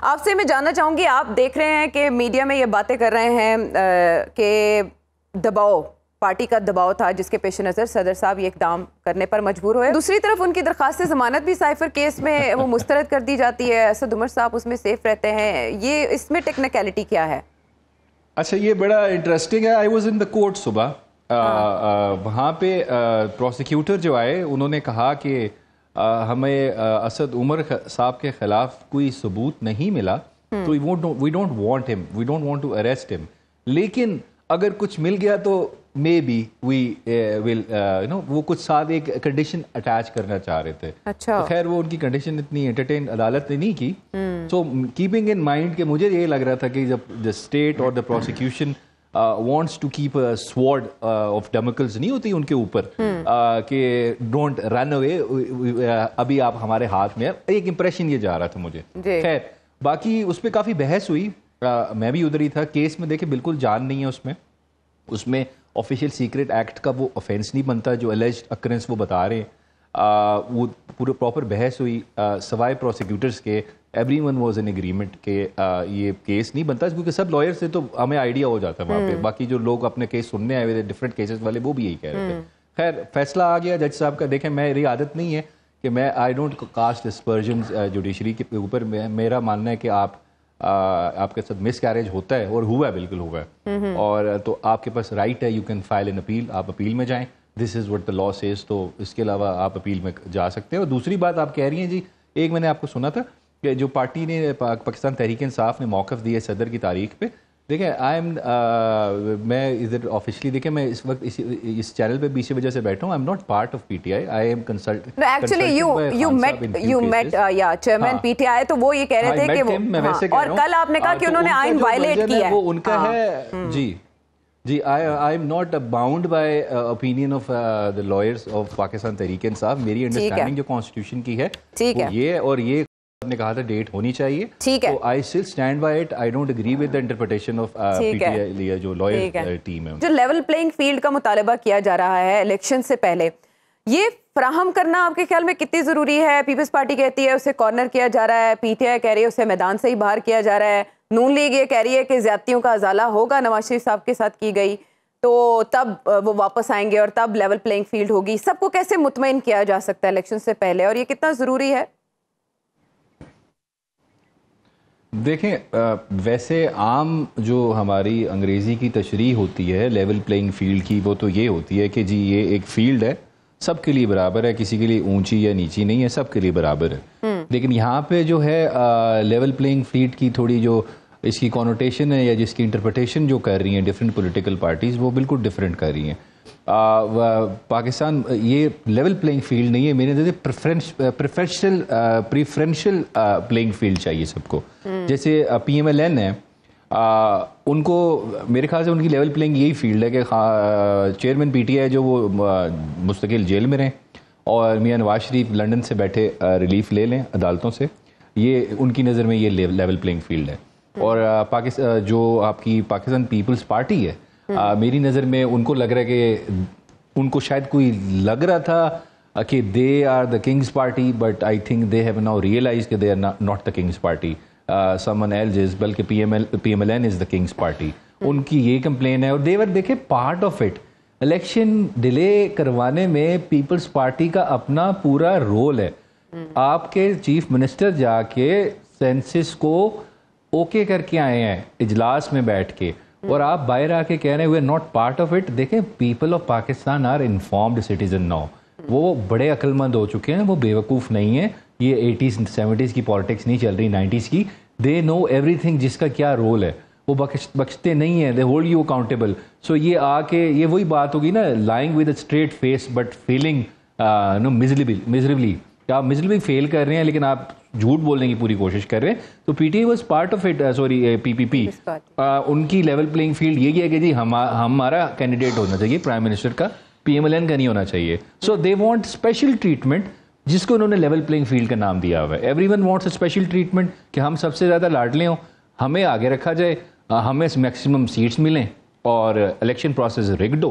آپ سے میں جاننا چاہوں گی, آپ دیکھ رہے ہیں کہ میڈیا میں یہ باتیں کر رہے ہیں کہ دباؤ, پارٹی کا دباؤ تھا جس کے پیش نظر صدر صاحب یہ اقدام کرنے پر مجبور ہوئے. دوسری طرف ان کی درخواست ضمانت بھی سائفر کیس میں وہ مسترد کر دی جاتی ہے, اسد عمر صاحب اس میں سیف رہتے ہیں. یہ اس میں ٹیکنیکلٹی کیا ہے؟ اچھا, یہ بڑا انٹرسٹنگ ہے. I was in the court صبح, وہاں پہ پروسیکیوٹر جو آئے انہوں نے کہا کہ ہمیں اسد عمر صاحب کے خلاف کوئی ثبوت نہیں ملا, تو وی don't want him, we don't want to arrest him, لیکن اگر کچھ مل گیا تو مے بی وی ول وہ کچھ ساتھ ایک کنڈیشن اٹیچ کرنا چاہ رہے تھے. اچھا, خیر وہ ان کی کنڈیشن اتنی انٹرٹین عدالت نے نہیں کی. سو کیپنگ ان مائنڈ کہ مجھے یہ لگ رہا تھا کہ جب دا اسٹیٹ اور the prosecution wants to keep a sword of Damocles نہیں ہوتی ان کے اوپر کہ ڈونٹ رن اوے, ابھی آپ ہمارے ہاتھ میں, ایک امپریشن یہ جا رہا تھا مجھے. خیر باقی اس پہ کافی بحث ہوئی, میں بھی ادھر ہی تھا. کیس میں دیکھیں بالکل جان نہیں ہے اس میں آفیشیل سیکرٹ ایکٹ کا وہ آفینس نہیں بنتا جو الیجڈ اکرنس وہ بتا رہے ہیں. وہ پورے پراپر بحث ہوئی, سوائے پروسیکیوٹرز کے every one was in agreement کہ یہ کیس نہیں بنتا, کیونکہ سب لائر سے تو ہمیں آئیڈیا ہو جاتا ہے وہاں پہ. باقی جو لوگ اپنے کیس سننے آئے ہوئے تھے ڈفرینٹ کیسز والے, وہ بھی یہی کہہ رہے تھے. خیر فیصلہ آ گیا جج صاحب کا. دیکھیں میری عادت نہیں ہے کہ میں آئی ڈونٹ کاسٹ اسپرجنز جوڈیشری کے اوپر. میرا ماننا ہے کہ آپ کے ساتھ مس کیریج ہوتا ہے, اور ہوا ہے, بالکل ہوا ہے, اور تو آپ کے پاس رائٹ ہے, you can file an appeal, آپ اپیل میں جائیں. This is what the law says. تو اس کے علاوہ آپ اپیل میں جا سکتے ہیں. اور دوسری بات آپ کہہ رہی ہیں جی, ایک میں نے آپ کو سنا تھا کہ جو پارٹی نے پاکستان تحریک انصاف نے موقف دیا صدر کی تاریخ پہ. دیکھیں میں ادھر آفیشلی دیکھیں میں اس وقت اس چینل پہ بھی اسی وجہ سے بیٹھا ہوں. آئی am not part of P T I, I am consult. Actually you meet یا چیئرمین پی ٹی آئی, تو وہ یہ کہہ رہے تھے کہ وہ, اور کل آپ نے کہا کہ انہوں نے آئین وائلیٹ کیا ہے, وہ ان کا ہے. جی I am not bound by opinion of the lawyers of Pakistan Tehreek Insaf. میری انڈرسٹینڈنگ جو کانسٹیٹیوشن کی ہے وہ یہ, اور یہ نے کہا تھا ڈیٹ ہونی چاہیے. تو I still stand by it. I don't agree with the interpretation of P T آئی جو لائر ٹیم ہے. جو لیول پلینگ فیلڈ کا مطالبہ کیا جا رہا ہے الیکشن سے پہلے, یہ فراہم کرنا آپ کے خیال میں کتنی ضروری ہے؟ پیپلز پارٹی کہتی ہے اسے کارنر کیا جا رہا ہے, پی ٹی آئی کہہ رہی ہے اسے میدان سے ہی باہر کیا جا رہا ہے, نون لیگ یہ کہہ رہی ہے کہ زیادتیوں کا ازالہ ہوگا نواز شریف صاحب کے ساتھ کی گئی تو تب وہ واپس آئیں گے اور تب لیول پلینگ فیلڈ ہوگی. سب کو کیسے مطمئن کیا جا سکتا ہے الیکشن سے پہلے, اور یہ کتنا ضروری ہے؟ دیکھیں ویسے عام جو ہماری انگریزی کی تشریح ہوتی ہے لیول پلینگ فیلڈ کی, وہ تو یہ ہوتی ہے کہ جی یہ ایک فیلڈ ہے, سب کے لیے برابر ہے, کسی کے لیے اونچی یا نیچی نہیں ہے, سب کے لیے برابر ہے. لیکن یہاں پہ جو ہے لیول پلینگ فیلڈ کی تھوڑی جو اس کی کونوٹیشن ہے یا جس کی انٹرپریٹیشن جو کر رہی ہیں ڈفرینٹ پولیٹیکل پارٹیز, وہ بالکل ڈفرینٹ کر رہی ہیں. پاکستان یہ لیول پلینگ فیلڈ نہیں ہے, میرے نظر پریفرینشل پلینگ فیلڈ چاہیے سب کو. جیسے پی ایم ایل این ہے, ان کو میرے خیال سے ان کی لیول پلینگ یہی فیلڈ ہے کہ چیئرمین پی ٹی آئی جو وہ مستقل جیل میں رہیں, اور میاں نواز شریف لنڈن سے بیٹھے ریلیف لے لیں عدالتوں سے. یہ ان کی نظر میں یہ لیول پلینگ فیلڈ ہے. اور جو آپ کی پاکستان پیپلز پارٹی ہے, میری نظر میں ان کو لگ رہا ہے کہ ان کو شاید کوئی لگ رہا تھا کہ they are the kings party, but I think they have now realize کہ they are not the kings party, someone else is, بلکہ P M L N is the kings party. ان کی یہ کمپلین ہے, اور دیور دیکھیں part of it. Election delay کروانے میں پیپلز پارٹی کا اپنا پورا رول ہے. آپ کے چیف منسٹر جا کے سینسس کو اوکے کر کے آئے ہیں اجلاس میں بیٹھ کے, اور آپ باہر آ کے کہہ رہے ہیں we are not part of it. دیکھیں people of Pakistan are informed citizen now. وہ بڑے عقل مند ہو چکے ہیں, وہ بے وقوف نہیں ہیں. یہ 80s 70s کی پالیٹکس نہیں چل رہی, 90s کی. دے نو ایوری تھنگ, جس کا کیا رول ہے. وہ بخشتے نہیں ہیں, they hold you accountable. So یہ آ کے یہ وہی بات ہوگی نا, lying with a straight face but feeling miserably. آپ مزریبلی فیل کر رہے ہیں لیکن آپ جھوٹ بولنے کی پوری کوشش کر رہے ہیں. تو P T I was part of it, sorry P P P. ان کی لیول پلینگ فیلڈ یہی ہے کہ جی ہمارا کینڈیڈیٹ ہونا چاہیے پرائم منسٹر کا, پی ایم ایل این کا نہیں ہونا چاہیے. سو دے وانٹ اسپیشل ٹریٹمنٹ, جس کو انہوں نے لیول پلینگ فیلڈ کا نام دیا ہوا ہے. Every one wants a special treatment, کہ ہم سب سے زیادہ لاڈلے ہوں, ہمیں آگے رکھا جائے, ہمیں میکسیمم سیٹس ملیں, اور الیکشن پروسیس رگڈ ہو.